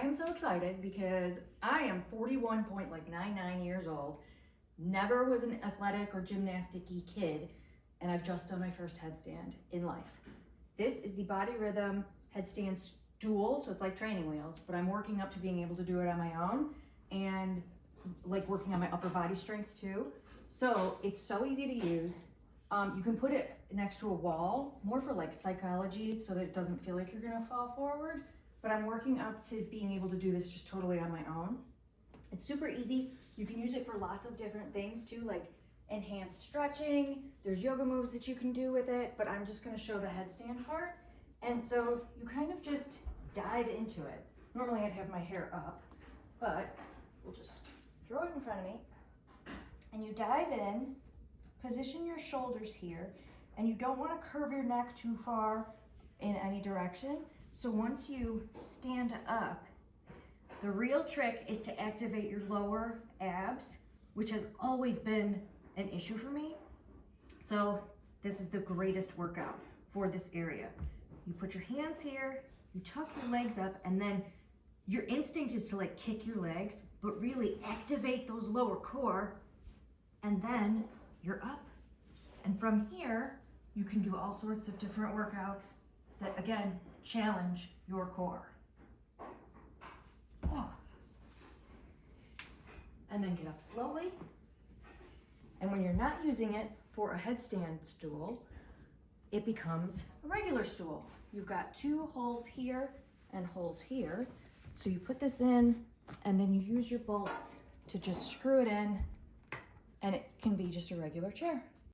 am so excited because I am 41.99 years old, never was an athletic or gymnastic-y kid, and I've just done my first headstand in life. This is the Body Rhythm headstand stool, so it's like training wheels, but I'm working up to being able to do it on my own and like working on my upper body strength too. So it's so easy to use. You can put it next to a wall, more for like psychology, so that it doesn't feel like you're gonna fall forward. But I'm working up to being able to do this just totally on my own. It's super easy. You can use it for lots of different things too, like enhanced stretching. There's yoga moves that you can do with it, but I'm just gonna show the headstand part. And so you kind of just dive into it. Normally I'd have my hair up, but we'll just throw it in front of me. And you dive in, position your shoulders here, and you don't want to curve your neck too far in any direction. So once you stand up, the real trick is to activate your lower abs, which has always been an issue for me. So this is the greatest workout for this area. You put your hands here, you tuck your legs up, and then your instinct is to like kick your legs, but really activate those lower core, and then you're up. And from here, you can do all sorts of different workouts that, again, challenge your core. Oh. And then get up slowly. And when you're not using it for a headstand stool, it becomes a regular stool. You've got two holes here and holes here. So you put this in, and then you use your bolts to just screw it in, and it can be just a regular chair.